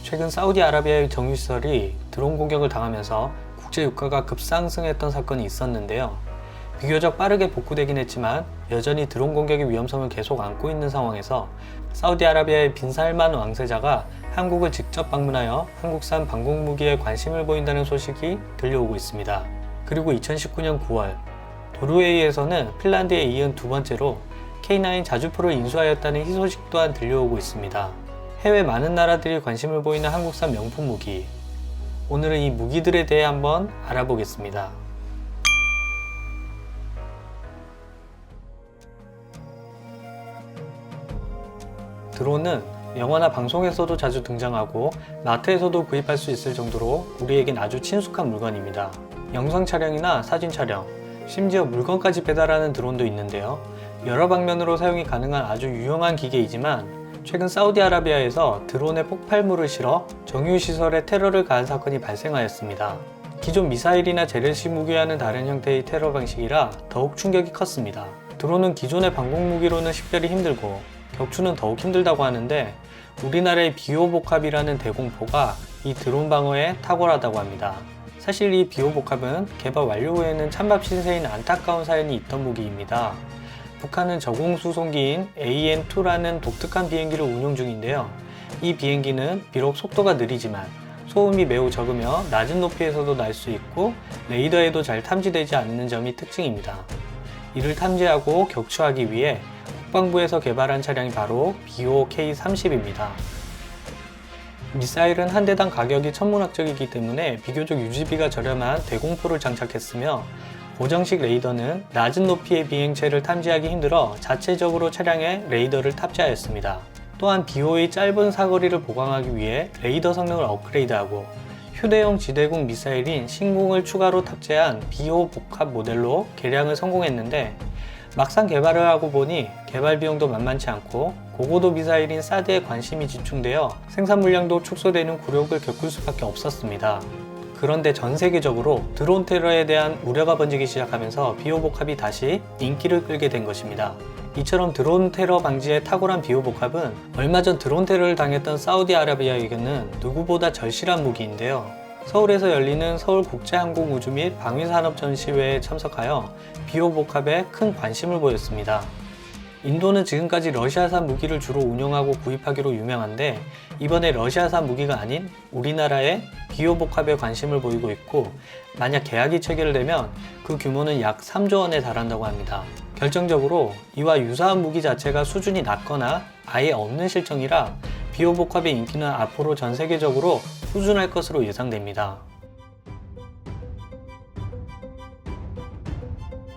최근 사우디아라비아의 정유시설이 드론 공격을 당하면서 국제 유가가 급상승했던 사건이 있었는데요. 비교적 빠르게 복구되긴 했지만 여전히 드론 공격의 위험성을 계속 안고 있는 상황에서 사우디아라비아의 빈 살만 왕세자가 한국을 직접 방문하여 한국산 방공무기에 관심을 보인다는 소식이 들려오고 있습니다. 그리고 2019년 9월 노르웨이에서는 핀란드에 이은 두 번째로 K9 자주포를 인수하였다는 희소식 또한 들려오고 있습니다. 해외 많은 나라들이 관심을 보이는 한국산 명품 무기. 오늘은 이 무기들에 대해 한번 알아보겠습니다. 드론은 영화나 방송에서도 자주 등장하고 마트에서도 구입할 수 있을 정도로 우리에겐 아주 친숙한 물건입니다. 영상 촬영이나 사진 촬영, 심지어 물건까지 배달하는 드론도 있는데요. 여러 방면으로 사용이 가능한 아주 유용한 기계이지만 최근 사우디아라비아에서 드론에 폭발물을 실어 정유시설에 테러를 가한 사건이 발생하였습니다. 기존 미사일이나 재래식 무기와는 다른 형태의 테러 방식이라 더욱 충격이 컸습니다. 드론은 기존의 방공무기로는 식별이 힘들고 격추는 더욱 힘들다고 하는데 우리나라의 비호복합이라는 대공포가 이 드론 방어에 탁월하다고 합니다. 사실 이 비호복합은 개발 완료 후에는 찬밥 신세인 안타까운 사연이 있던 무기입니다. 북한은 저공수송기인 AN-2라는 독특한 비행기를 운용 중인데요. 이 비행기는 비록 속도가 느리지만 소음이 매우 적으며 낮은 높이에서도 날 수 있고 레이더에도 잘 탐지되지 않는 점이 특징입니다. 이를 탐지하고 격추하기 위해 국방부에서 개발한 차량이 바로 BOK-30입니다. 미사일은 한 대당 가격이 천문학적이기 때문에 비교적 유지비가 저렴한 대공포를 장착했으며 고정식 레이더는 낮은 높이의 비행체를 탐지하기 힘들어 자체적으로 차량에 레이더를 탑재하였습니다. 또한 BO의 짧은 사거리를 보강하기 위해 레이더 성능을 업그레이드하고 휴대용 지대공 미사일인 신궁을 추가로 탑재한 BO 복합 모델로 개량을 성공했는데 막상 개발을 하고 보니 개발 비용도 만만치 않고 고고도 미사일인 사드에 관심이 집중되어 생산 물량도 축소되는 굴욕을 겪을 수밖에 없었습니다. 그런데 전 세계적으로 드론 테러에 대한 우려가 번지기 시작하면서 비호복합이 다시 인기를 끌게 된 것입니다. 이처럼 드론 테러 방지에 탁월한 비호복합은 얼마 전 드론 테러를 당했던 사우디아라비아에게는 누구보다 절실한 무기인데요. 서울에서 열리는 서울국제항공우주 및 방위산업 전시회에 참석하여 비호복합에 큰 관심을 보였습니다. 인도는 지금까지 러시아산 무기를 주로 운용하고 구입하기로 유명한데 이번에 러시아산 무기가 아닌 우리나라의 비호복합에 관심을 보이고 있고 만약 계약이 체결되면 그 규모는 약 3조 원에 달한다고 합니다. 결정적으로 이와 유사한 무기 자체가 수준이 낮거나 아예 없는 실정이라 비호복합의 인기는 앞으로 전 세계적으로 후준할 것으로 예상됩니다.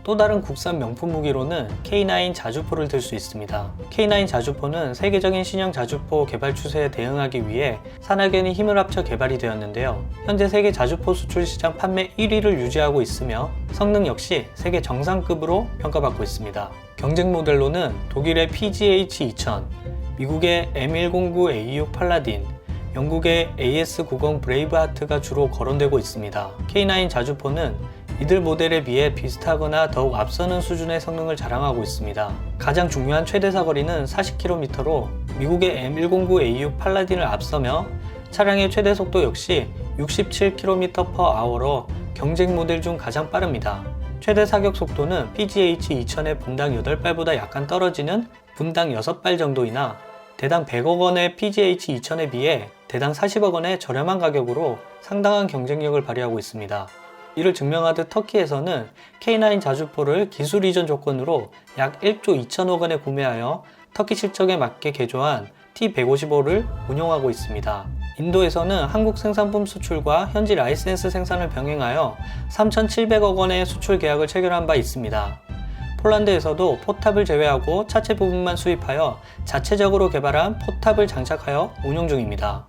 또 다른 국산 명품 무기로는 K9 자주포를 들 수 있습니다. K9 자주포는 세계적인 신형 자주포 개발 추세에 대응하기 위해 산학연이 힘을 합쳐 개발이 되었는데요. 현재 세계 자주포 수출 시장 판매 1위를 유지하고 있으며 성능 역시 세계 정상급으로 평가받고 있습니다. 경쟁 모델로는 독일의 PGH-2000, 미국의 M109A6 팔라딘, 영국의 AS90 브레이브하트가 주로 거론되고 있습니다. K9 자주포는 이들 모델에 비해 비슷하거나 더욱 앞서는 수준의 성능을 자랑하고 있습니다. 가장 중요한 최대 사거리는 40km로 미국의 M109A6 팔라딘을 앞서며 차량의 최대 속도 역시 67km/h로 경쟁 모델 중 가장 빠릅니다. 최대 사격 속도는 PGH-2000의 분당 8발보다 약간 떨어지는 분당 6발 정도이나 대당 100억 원의 PGH-2000에 비해 대당 40억 원의 저렴한 가격으로 상당한 경쟁력을 발휘하고 있습니다. 이를 증명하듯 터키에서는 K9 자주포를 기술 이전 조건으로 약 1조 2천억 원에 구매하여 터키 실적에 맞게 개조한 T155를 운용하고 있습니다. 인도에서는 한국 생산품 수출과 현지 라이센스 생산을 병행하여 3,700억 원의 수출 계약을 체결한 바 있습니다. 폴란드에서도 포탑을 제외하고 차체 부분만 수입하여 자체적으로 개발한 포탑을 장착하여 운용 중입니다.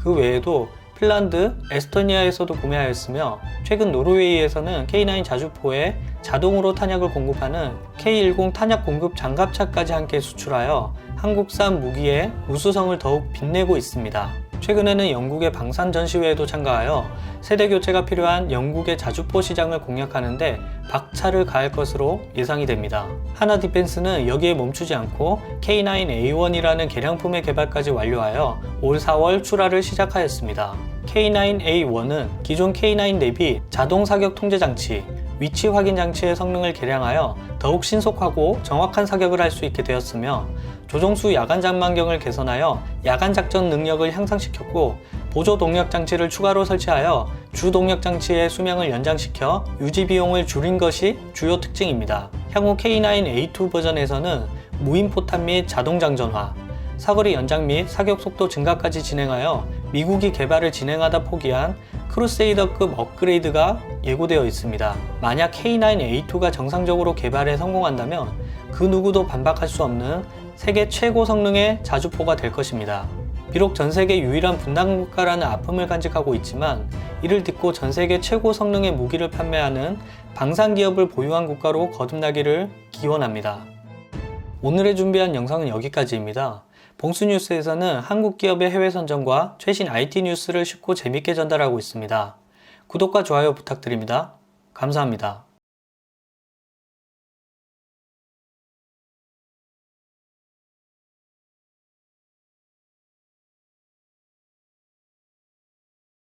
그 외에도 핀란드, 에스토니아에서도 구매하였으며 최근 노르웨이에서는 K9 자주포에 자동으로 탄약을 공급하는 K10 탄약 공급 장갑차까지 함께 수출하여 한국산 무기의 우수성을 더욱 빛내고 있습니다. 최근에는 영국의 방산 전시회에도 참가하여 세대 교체가 필요한 영국의 자주포 시장을 공략하는데 박차를 가할 것으로 예상이 됩니다. 하나 디펜스는 여기에 멈추지 않고 K9A1이라는 개량품의 개발까지 완료하여 올 4월 출하를 시작하였습니다. K9A1은 기존 K9 대비 자동 사격 통제 장치, 위치 확인 장치의 성능을 개량하여 더욱 신속하고 정확한 사격을 할 수 있게 되었으며, 조종수 야간 장망경을 개선하여 야간 작전 능력을 향상시켰고, 보조 동력 장치를 추가로 설치하여 주 동력 장치의 수명을 연장시켜 유지 비용을 줄인 것이 주요 특징입니다. 향후 K9A2 버전에서는 무인 포탄 및 자동 장전화, 사거리 연장 및 사격 속도 증가까지 진행하여 미국이 개발을 진행하다 포기한 크루세이더급 업그레이드가 예고되어 있습니다. 만약 K9A2가 정상적으로 개발에 성공한다면 그 누구도 반박할 수 없는 세계 최고 성능의 자주포가 될 것입니다. 비록 전세계 유일한 분단 국가라는 아픔을 간직하고 있지만, 이를 딛고 전세계 최고 성능의 무기를 판매하는 방산 기업을 보유한 국가로 거듭나기를 기원합니다. 오늘의 준비한 영상은 여기까지입니다. 봉수뉴스에서는 한국 기업의 해외 선정과 최신 IT 뉴스를 쉽고 재밌게 전달하고 있습니다. 구독과 좋아요 부탁드립니다. 감사합니다.